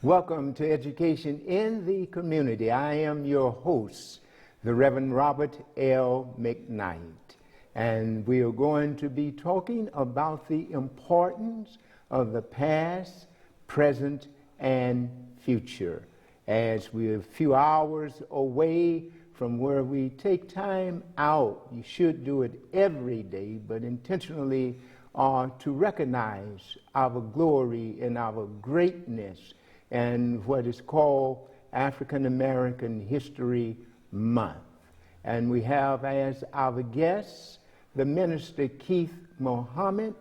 Welcome to Education in the Community. I am your host, the Reverend Robert L. MACKNIGHT, and we are going to be talking about the importance of the past, present, and future. As we're a few hours away from where we take time out, you should do it every day, but intentionally to recognize our glory and our greatness and what is called African American History Month. And we have as our guest the minister Keith Muhammad.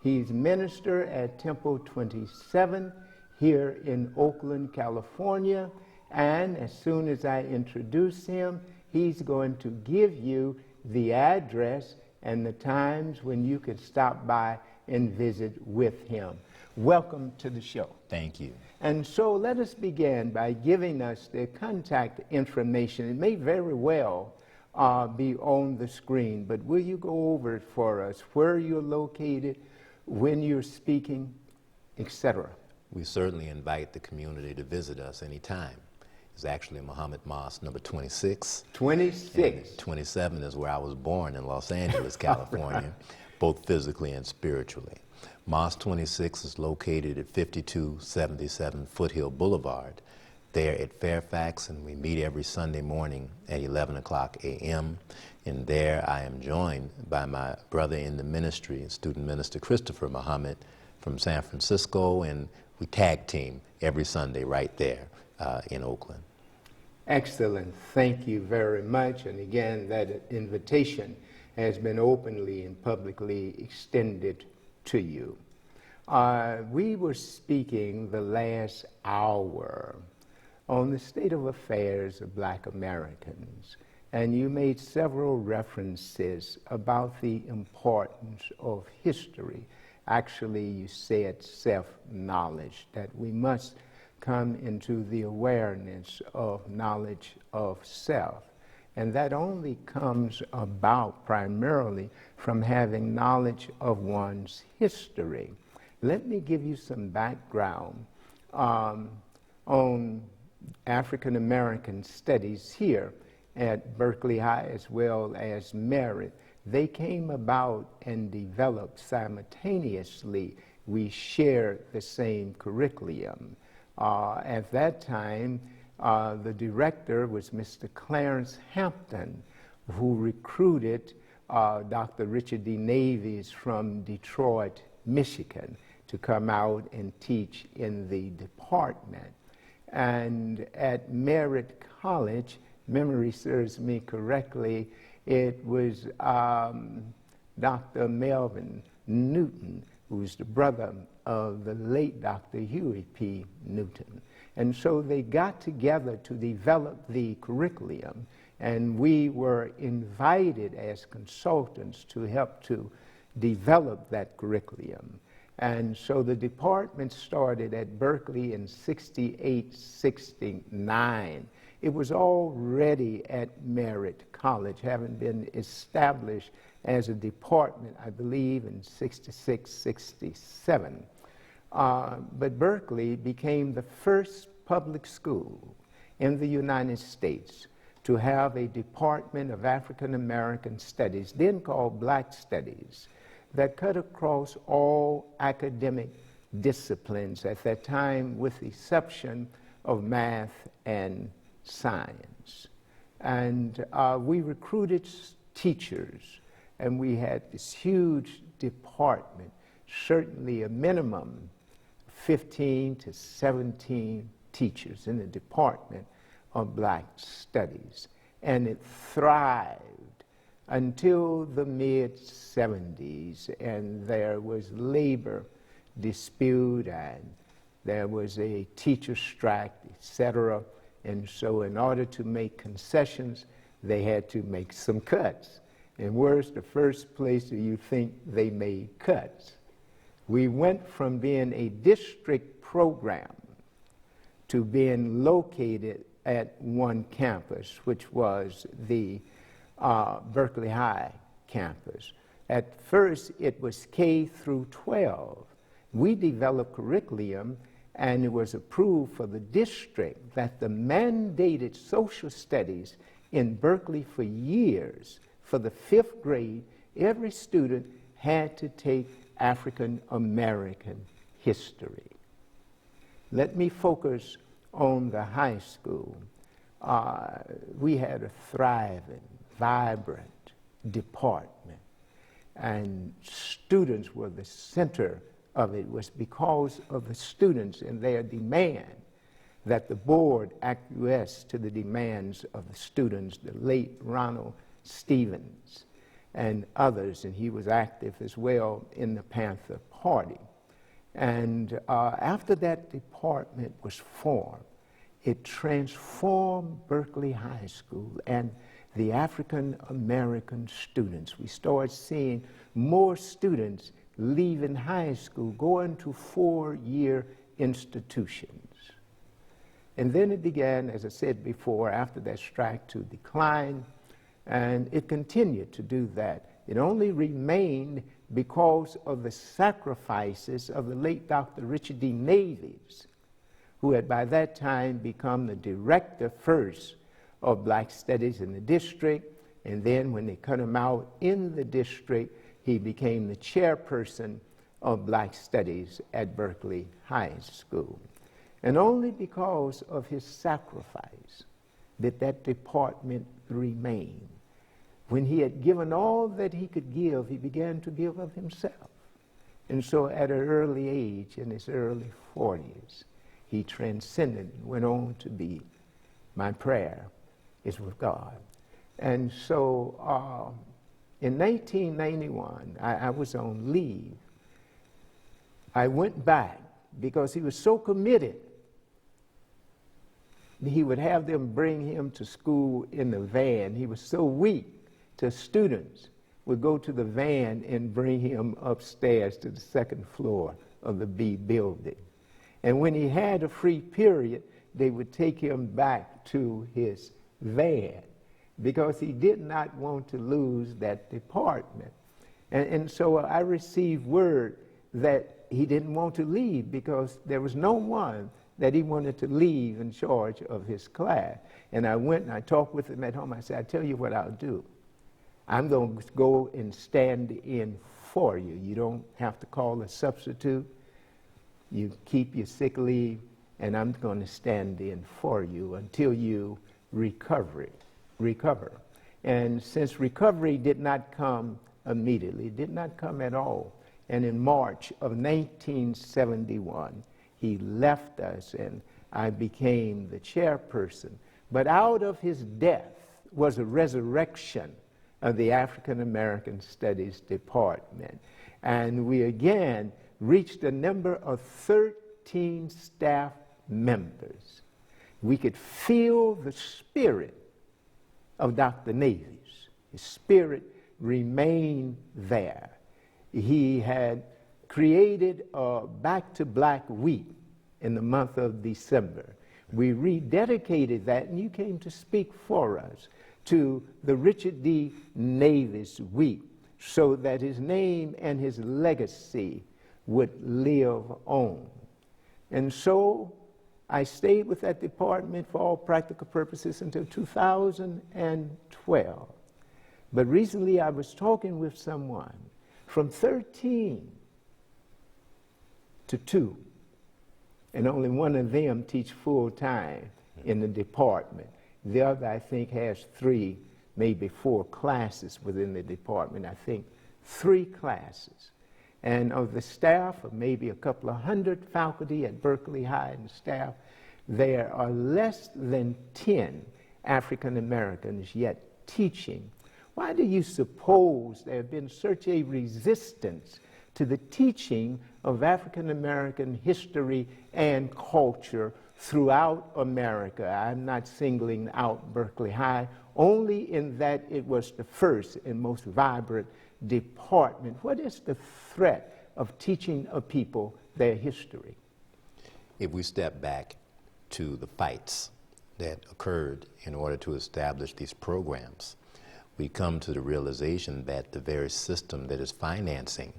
He's minister at Temple 27 here in Oakland, California. And as soon as I introduce him, he's going to give you the address and the times when you could stop by and visit with him. Welcome to the show. Thank you. And so let us begin by giving us the contact information. It may very well be on the screen, but will you go over it for us, where you're located, when you're speaking, etc.? We certainly invite the community to visit us anytime. It's actually Muhammad Mosque number 26. 26. 27 is where I was born in Los Angeles, California, both physically and spiritually. Mosque 26 is located at 5277 Foothill Boulevard, there at Fairfax, and we meet every Sunday morning at 11 o'clock a.m. And there I am joined by my brother in the ministry, student minister Christopher Muhammad from San Francisco, and we tag team every Sunday right there in Oakland. Excellent. Thank you very much. And again, that invitation has been openly and publicly extended to you. We were speaking the last hour on the state of affairs of Black Americans, and you made several references about the importance of history. Actually, you said self-knowledge, that we must come into the awareness of knowledge of self. And that only comes about primarily from having knowledge of one's history. Let me give you some background on African American studies here at Berkeley High as well as Merritt. They came about and developed simultaneously. We shared the same curriculum. At that time, the director was Mr. Clarence Hampton, who recruited Dr. Richard D. Navies from Detroit, Michigan, to come out and teach in the department. And at Merritt College, memory serves me correctly, it was Dr. Melvin Newton, who was the brother of the late Dr. Huey P. Newton. And so they got together to develop the curriculum, and we were invited as consultants to help to develop that curriculum. And so the department started at Berkeley in 68, 69. It was already at Merritt College, having been established as a department, I believe, in 66, 67. But Berkeley became the first public school in the United States to have a Department of African American Studies, then called Black Studies, that cut across all academic disciplines at that time, with the exception of math and science. And we recruited teachers, and we had this huge department, certainly a minimum 15 to 17 teachers in the Department of Black Studies. And it thrived until the mid-70s, and there was labor dispute, and there was a teacher strike, etc. And so in order to make concessions, they had to make some cuts. And where's the first place do you think they made cuts? We went from being a district program to being located at one campus, which was the Berkeley High campus. At first, it was K through 12. We developed curriculum and it was approved for the district that the mandated social studies in Berkeley for years, for the 5th grade, every student had to take African American history. Let me focus on the high school. We had a thriving, vibrant department, and students were the center of it. It was because of the students and their demand that the board acquiesced to the demands of the students, the late Ronald Stevens and others, and he was active as well in the Panther Party. And after that department was formed, it transformed Berkeley High School and the African American students. We started seeing more students leaving high school, going to 4-year institutions. And then it began, as I said before, after that strike to decline, and it continued to do that. It only remained because of the sacrifices of the late Dr. Richard D. Navies, who had by that time become the director first of Black Studies in the district, and then when they cut him out in the district, he became the chairperson of Black Studies at Berkeley High School. And only because of his sacrifice did that department remain. When he had given all that he could give, he began to give of himself. And so at an early age, in his early 40s, he transcended and went on to be, my prayer is with God. And so in 1991, I was on leave. I went back because he was so committed. He would have them bring him to school in the van. He was so weak to students would go to the van and bring him upstairs to the 2nd floor of the B building. And when he had a free period, they would take him back to his van because he did not want to lose that department. And so I received word that he didn't want to leave because there was no one that he wanted to leave in charge of his class. And I went and I talked with him at home. I said, I tell you what I'll do. I'm going to go and stand in for you. You don't have to call a substitute. You keep your sick leave, and I'm going to stand in for you until you recover. And since recovery did not come immediately, did not come at all, and in March of 1971, he left us, and I became the chairperson. But out of his death was a resurrection of the African American Studies Department. And we again reached a number of 13 staff members. We could feel the spirit of Dr. Navies. His spirit remained there. He had created a Back to Black Week in the month of December. We rededicated that, and you came to speak for us, to the Richard D. Navies Week, so that his name and his legacy would live on. And so I stayed with that department for all practical purposes until 2012. But recently I was talking with someone from 13 to 2, and only one of them teach full-time in the department. The other, I think, has 3, maybe 4 classes within the department. I think 3 classes. And of the staff of maybe a couple of 100 faculty at Berkeley High and staff, there are less than 10 African Americans yet teaching. Why do you suppose there have been such a resistance to the teaching of African American history and culture throughout America? I'm not singling out Berkeley High, only in that it was the first and most vibrant department. What is the threat of teaching a people their history? If we step back to the fights that occurred in order to establish these programs, we come to the realization that the very system that is financing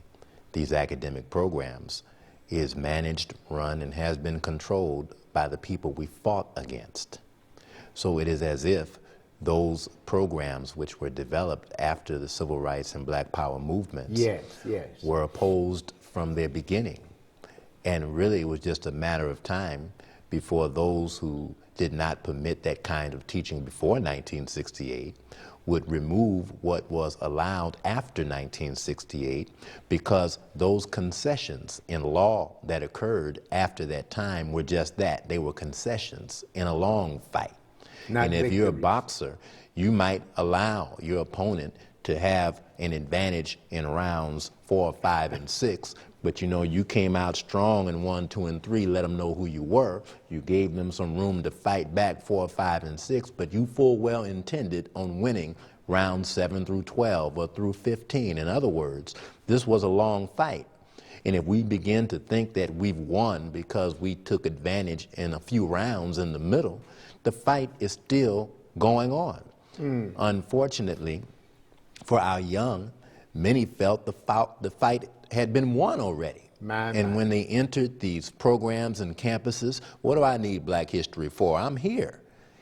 these academic programs is managed, run, and has been controlled by the people we fought against. So it is as if those programs which were developed after the civil rights and black power movements were opposed from their beginning. And really it was just a matter of time before those who did not permit that kind of teaching before 1968 would remove what was allowed after 1968, because those concessions in law that occurred after that time were just that. They were concessions in a long fight. And if you're a boxer, you might allow your opponent to have an advantage in rounds 4, 5, and 6, but you know you came out strong in 1, 2, and 3, let them know who you were. You gave them some room to fight back 4, 5, and 6, but you full well intended on winning rounds 7 through 12 or through 15. In other words, this was a long fight. And if we begin to think that we've won because we took advantage in a few rounds in the middle, the fight is still going on. Unfortunately, for our young, many felt the fight had been won already. And when they entered these programs and campuses, what do I need Black History for? I'm here.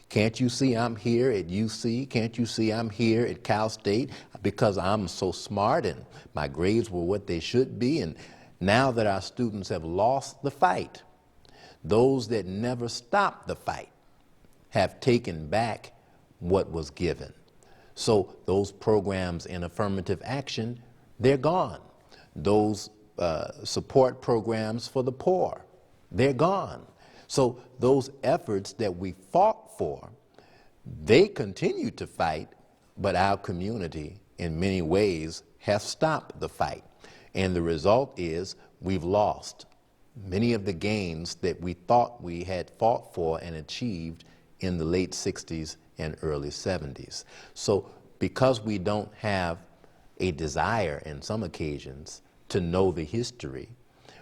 Can't you see I'm here at UC? Can't you see I'm here at Cal State? Because I'm so smart and my grades were what they should be. And now that our students have lost the fight, those that never stopped the fight have taken back what was given. So those programs in affirmative action, they're gone. Those support programs for the poor, they're gone. So those efforts that we fought for, they continue to fight, but our community in many ways has stopped the fight. And the result is we've lost many of the gains that we thought we had fought for and achieved in the late 60s and early 70s. So because we don't have a desire in some occasions to know the history,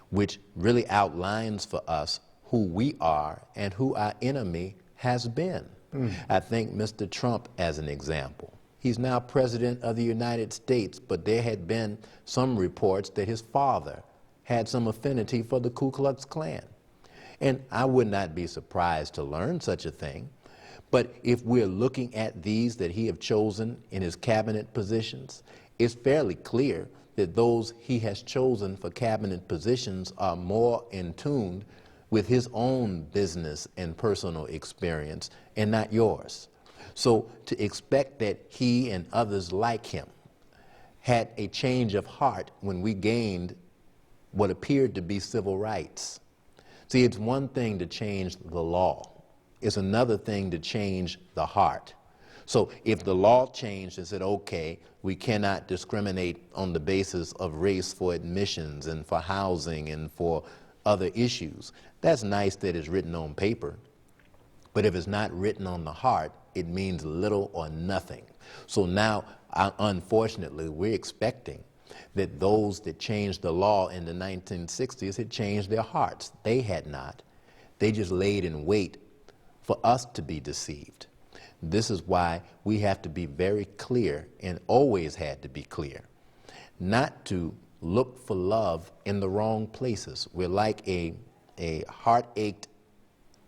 which really outlines for us who we are and who our enemy has been. I think Mr. Trump as an example. He's now President of the United States, but there had been some reports that his father had some affinity for the Ku Klux Klan. And I would not be surprised to learn such a thing. But if we're looking at these that he have chosen in his cabinet positions, it's fairly clear that those he has chosen for cabinet positions are more in tune with his own business and personal experience and not yours. So to expect that he and others like him had a change of heart when we gained what appeared to be civil rights. See, it's one thing to change the law. It's another thing to change the heart. So if the law changed and said, okay, we cannot discriminate on the basis of race for admissions and for housing and for other issues, that's nice that it's written on paper. But if it's not written on the heart, it means little or nothing. So now, unfortunately, we're expecting that those that changed the law in the 1960s had changed their hearts. They had not. They just laid in wait for us to be deceived. This is why we have to be very clear, and always had to be clear, not to look for love in the wrong places. We're like a heart-ached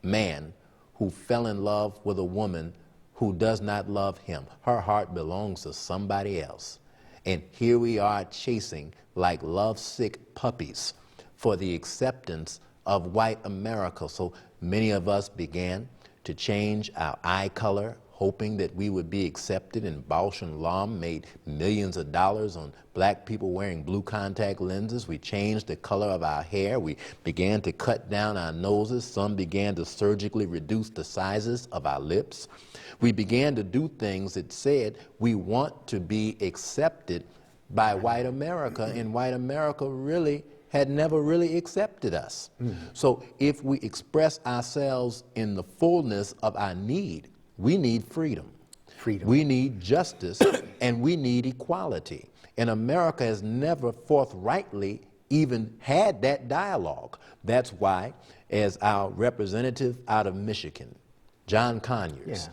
man who fell in love with a woman who does not love him. Her heart belongs to somebody else. And here we are chasing like lovesick puppies for the acceptance of white America. So many of us began to change our eye color, hoping that we would be accepted, and Bausch and Lomb made millions of dollars on black people wearing blue contact lenses. We changed the color of our hair. We began to cut down our noses. Some began to surgically reduce the sizes of our lips. We began to do things that said we want to be accepted by white America, and white America really had never really accepted us. So if we express ourselves in the fullness of our need, we need freedom. We need justice, and we need equality. And America has never forthrightly even had that dialogue. That's why, as our representative out of Michigan, John Conyers,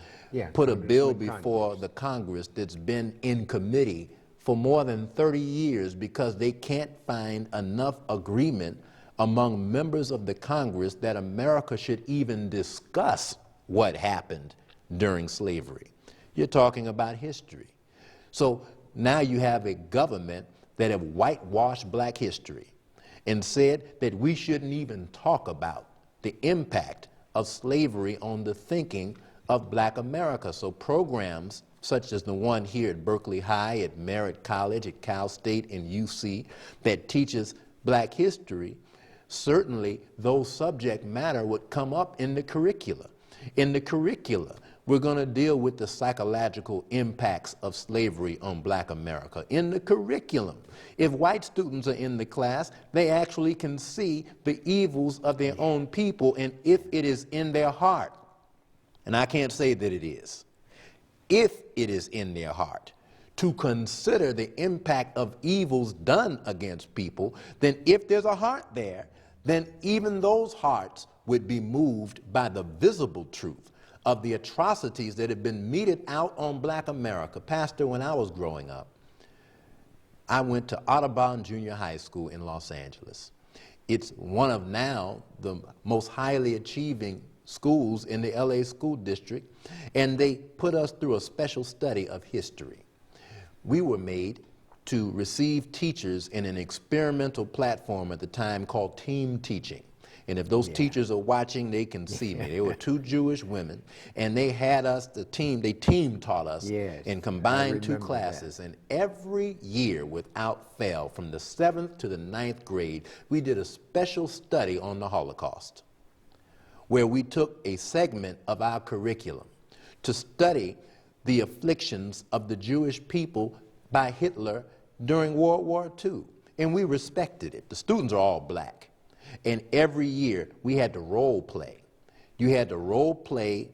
put a bill before the Congress that's been in committee for more than 30 years because they can't find enough agreement among members of the Congress that America should even discuss what happened during slavery. You're talking about history. So now you have a government that have whitewashed black history and said that we shouldn't even talk about the impact of slavery on the thinking of black America. So programs such as the one here at Berkeley High, at Merritt College, at Cal State, and UC that teaches black history, certainly those subject matter would come up in the curricula. In the curricula, we're going to deal with the psychological impacts of slavery on black America. In the curriculum, if white students are in the class, they actually can see the evils of their own people, and if it is in their heart, and I can't say that it is, if it is in their heart to consider the impact of evils done against people, then if there's a heart there, then even those hearts would be moved by the visible truth of the atrocities that have been meted out on black America. Pastor, when I was growing up, I went to Audubon Junior High School in Los Angeles. It's one of now the most highly achieving schools in the LA school district, and they put us through a special study of history. We were made to receive teachers in an experimental platform at the time called team teaching. And if those teachers are watching, they can see me. They were two Jewish women, and they had us, they team taught us in combined two classes. And every year, without fail, from the 7th to the 9th grade, we did a special study on the Holocaust, where we took a segment of our curriculum to study the afflictions of the Jewish people by Hitler during World War II. And we respected it. The students are all black. And every year we had to role play. You had to role play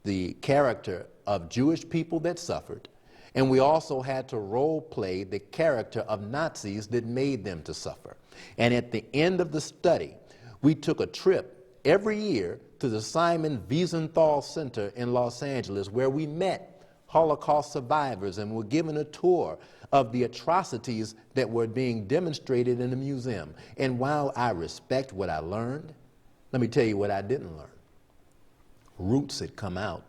the character of Jewish people that suffered, and we also had to role play the character of Nazis that made them to suffer. And at the end of the study, we took a trip every year to the Simon Wiesenthal Center in Los Angeles, where we met Holocaust survivors and were given a tour of the atrocities that were being demonstrated in the museum. And while I respect what I learned, let me tell you what I didn't learn. Roots had come out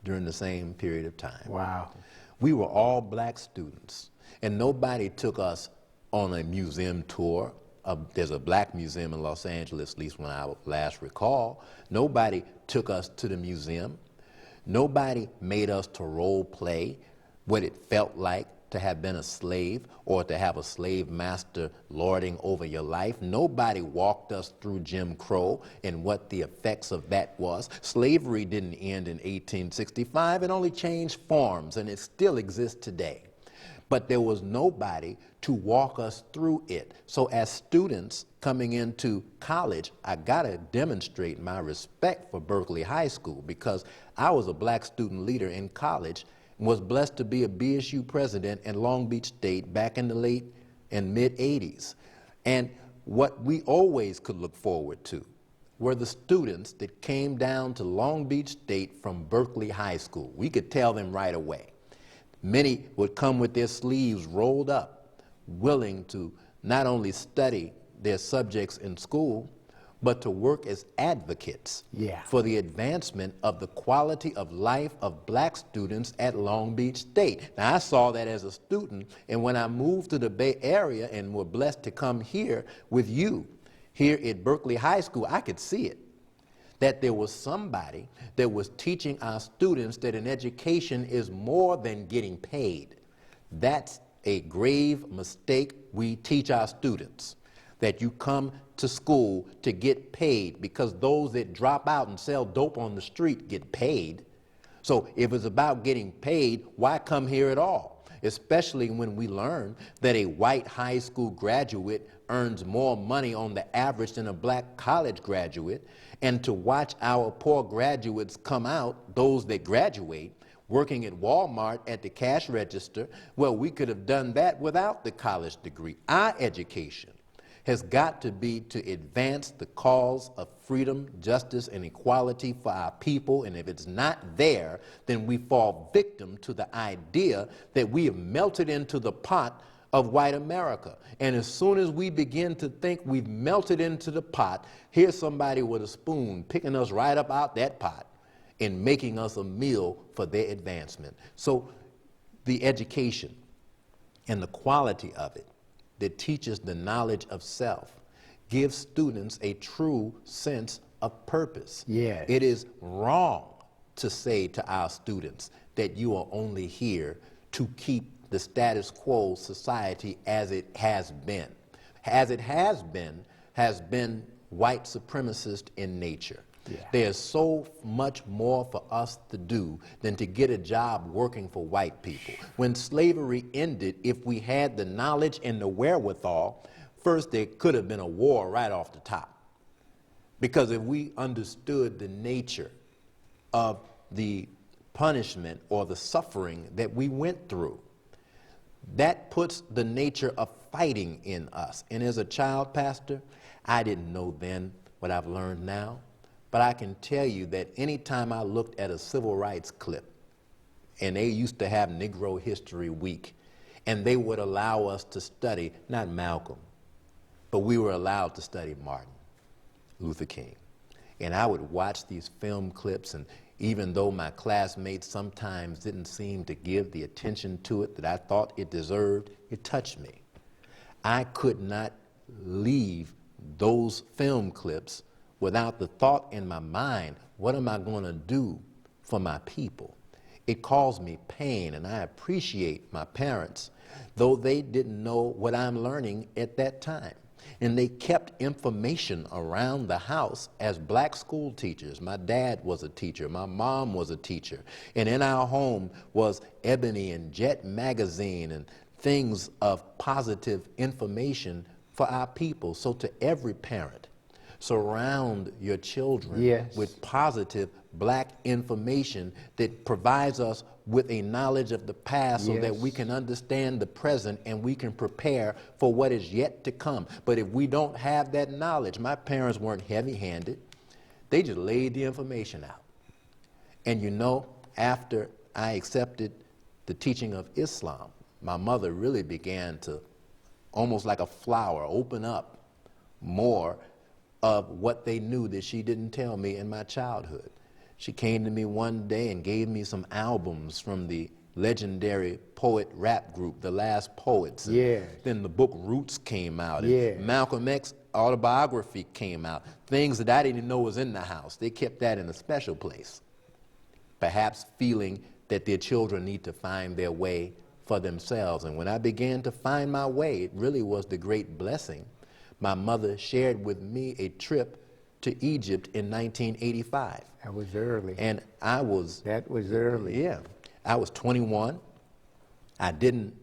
during the same period of time. Wow. We were all black students, and nobody took us on a museum tour. There's a black museum in Los Angeles, at least when I last recall. Nobody took us to the museum. Nobody made us to role play what it felt like to have been a slave or to have a slave master lording over your life. Nobody walked us through Jim Crow and what the effects of that was. Slavery didn't end in 1865. It only changed forms, and it still exists today. But there was nobody to walk us through it. So as students coming into college, I gotta demonstrate my respect for Berkeley High School, because I was a black student leader in college and was blessed to be a BSU president in Long Beach State back in the late and mid 80s. And what we always could look forward to were the students that came down to Long Beach State from Berkeley High School. We could tell them right away. Many would come with their sleeves rolled up, willing to not only study their subjects in school, but to work as advocates for the advancement of the quality of life of black students at Long Beach State. Now, I saw that as a student, and when I moved to the Bay Area and were blessed to come here with you, here at Berkeley High School, I could see it, that there was somebody that was teaching our students that an education is more than getting paid. That's a grave mistake we teach our students, that you come to school to get paid, because those that drop out and sell dope on the street get paid. So if it's about getting paid, why come here at all? Especially when we learn that a white high school graduate earns more money on the average than a black college graduate, and to watch our poor graduates come out, those that graduate, working at Walmart at the cash register. Well, we could have done that without the college degree. Our education has got to be to advance the cause of freedom, justice, and equality for our people. And if it's not there, then we fall victim to the idea that we have melted into the pot of white America. And as soon as we begin to think we've melted into the pot, here's somebody with a spoon picking us right up out that pot and making us a meal for their advancement. So the education and the quality of it that teaches the knowledge of self gives students a true sense of purpose. Yes. It is wrong to say to our students that you are only here to keep the status quo society as it has been. As it has been white supremacist in nature. Yeah. There's so much more for us to do than to get a job working for white people. When slavery ended, if we had the knowledge and the wherewithal, first there could have been a war right off the top. Because if we understood the nature of the punishment or the suffering that we went through, that puts the nature of fighting in us. And as a child pastor, I didn't know then what I've learned now, but I can tell you that anytime I looked at a civil rights clip, and they used to have Negro History Week, and they would allow us to study, not Malcolm, but we were allowed to study Martin Luther King. And I would watch these film clips, and even though my classmates sometimes didn't seem to give the attention to it that I thought it deserved, it touched me. I could not leave those film clips without the thought in my mind, what am I going to do for my people? It caused me pain, and I appreciate my parents, though they didn't know what I'm learning at that time. And they kept information around the house as black school teachers. My dad was a teacher. My mom was a teacher. And in our home was Ebony and Jet magazine and things of positive information for our people. So to every parent, surround your children Yes. with positive black information that provides us with a knowledge of the past so that we can understand the present and we can prepare for what is yet to come. But if we don't have that knowledge, my parents weren't heavy-handed. They just laid the information out. And you know, after I accepted the teaching of Islam, my mother really began to, almost like a flower, open up more of what they knew that she didn't tell me in my childhood. She came to me one day and gave me some albums from the legendary poet rap group, The Last Poets. Yeah. Then the book Roots came out. And Yeah. Malcolm X autobiography came out. Things that I didn't know was in the house. They kept that in a special place. Perhaps feeling that their children need to find their way for themselves. And when I began to find my way, it really was the great blessing. My mother shared with me a trip to Egypt in 1985. That was early. And I was... That was early. Yeah. I was 21. I didn't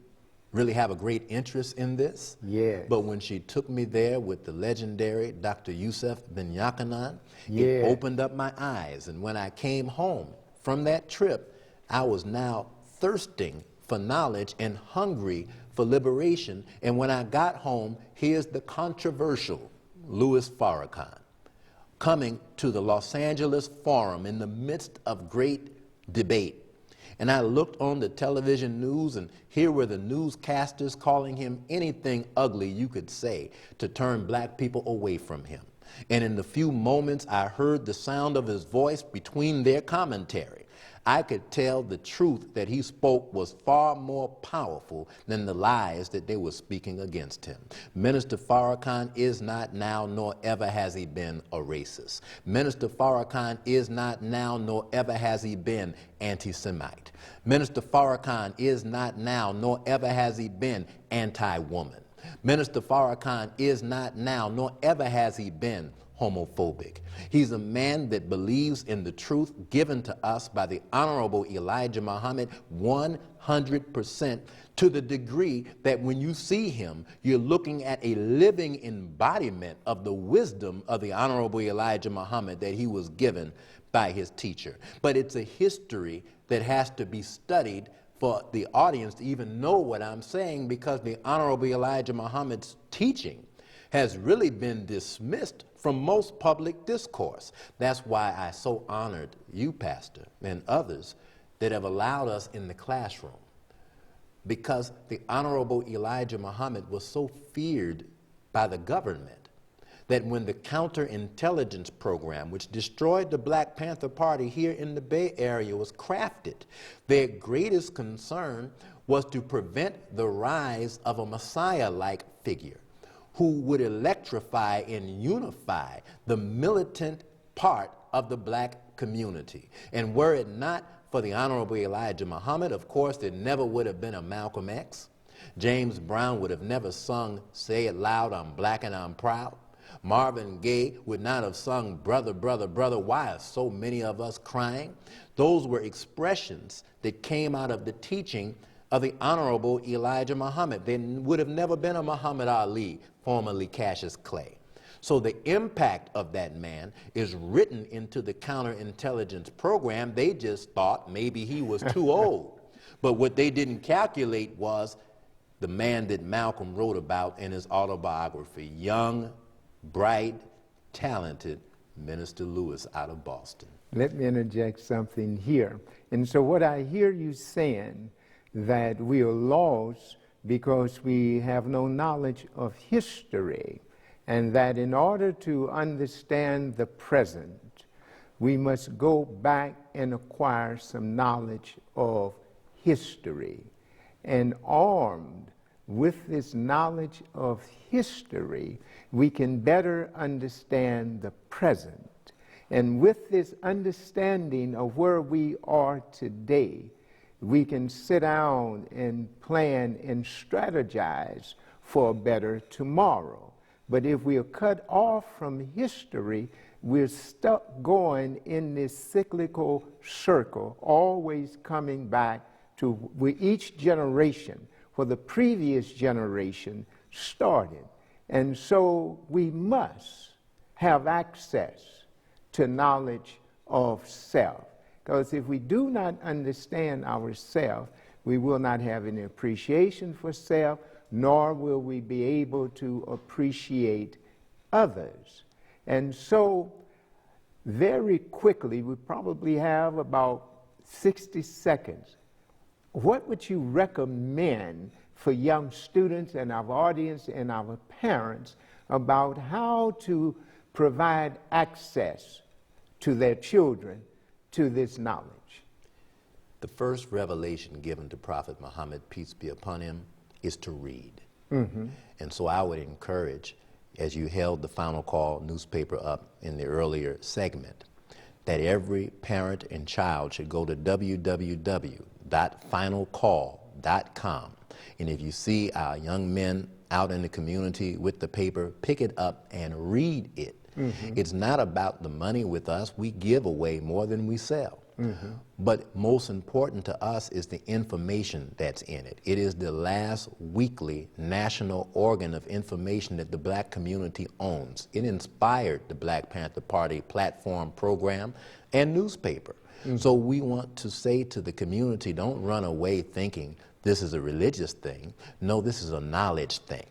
really have a great interest in this. Yes. But when she took me there with the legendary Dr. Yusuf Ben Yakanan, Yeah. it opened up my eyes. And when I came home from that trip, I was now thirsting for knowledge and hungry for liberation. And when I got home, here's the controversial Louis Farrakhan coming to the Los Angeles Forum in the midst of great debate. And I looked on the television news, and here were the newscasters calling him anything ugly you could say to turn black people away from him. And in the few moments I heard the sound of his voice between their commentary, I could tell the truth that he spoke was far more powerful than the lies that they were speaking against him. Minister Farrakhan is not now, nor ever has he been, a racist. Minister Farrakhan is not now, nor ever has he been, anti-Semite. Minister Farrakhan is not now, nor ever has he been, anti-woman. Minister Farrakhan is not now, nor ever has he been, homophobic. He's a man that believes in the truth given to us by the Honorable Elijah Muhammad 100%, to the degree that when you see him, you're looking at a living embodiment of the wisdom of the Honorable Elijah Muhammad that he was given by his teacher. But it's a history that has to be studied for the audience to even know what I'm saying, because the Honorable Elijah Muhammad's teaching has really been dismissed from most public discourse. That's why I so honored you, Pastor, and others that have allowed us in the classroom because the Honorable Elijah Muhammad was so feared by the government that when the counterintelligence program, which destroyed the Black Panther Party here in the Bay Area, was crafted, their greatest concern was to prevent the rise of a Messiah-like figure who would electrify and unify the militant part of the black community. And were it not for the Honorable Elijah Muhammad, of course, there never would have been a Malcolm X. James Brown would have never sung "Say It Loud, I'm Black and I'm Proud." Marvin Gaye would not have sung "Brother, Brother, Brother, Why Are So Many of Us Crying?" Those were expressions that came out of the teaching of the Honorable Elijah Muhammad. There would have never been a Muhammad Ali, formerly Cassius Clay. So the impact of that man is written into the counterintelligence program. They just thought maybe he was too old. But what they didn't calculate was the man that Malcolm wrote about in his autobiography, young, bright, talented Minister Lewis out of Boston. Let me interject something here. And so what I hear you saying, that we are lost because we have no knowledge of history, and that in order to understand the present, we must go back and acquire some knowledge of history. And armed with this knowledge of history, we can better understand the present. And with this understanding of where we are today, we can sit down and plan and strategize for a better tomorrow. But if we are cut off from history, we're stuck going in this cyclical circle, always coming back to where each generation, for the previous generation, started. And so we must have access to knowledge of self. Because if we do not understand ourselves, we will not have any appreciation for self, nor will we be able to appreciate others. And so, very quickly, we probably have about 60 seconds. What would you recommend for young students and our audience and our parents about how to provide access to their children to this knowledge? The first revelation given to Prophet Muhammad, peace be upon him, is to read. And so I would encourage, as you held the Final Call newspaper up in the earlier segment, that every parent and child should go to www.finalcall.com. And if you see our young men out in the community with the paper, pick it up and read it. It's not about the money with us. We give away more than we sell. But most important to us is the information that's in it. It is the last weekly national organ of information that the black community owns. It inspired the Black Panther Party platform, program, and newspaper. So we want to say to the community, don't run away thinking this is a religious thing. No, this is a knowledge thing.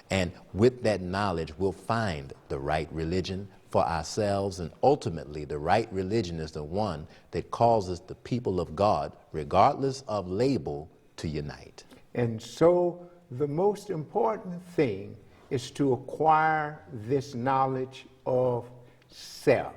And with that knowledge, we'll find the right religion for ourselves, and ultimately the right religion is the one that causes the people of God, regardless of label, to unite. And so the most important thing is to acquire this knowledge of self,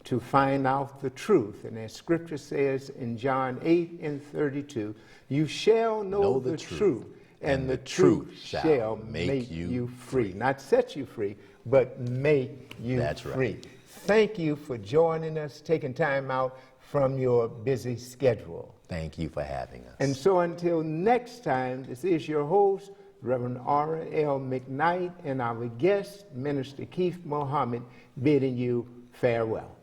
to find out the truth. And as Scripture says in John 8:32, you shall know the truth, and the truth shall make you free. Not set you free, but make you free. Right. Thank you for joining us, taking time out from your busy schedule. Thank you for having us. And so until next time, this is your host, Reverend Ara L. McKnight, and our guest, Minister Keith Muhammad, bidding you farewell.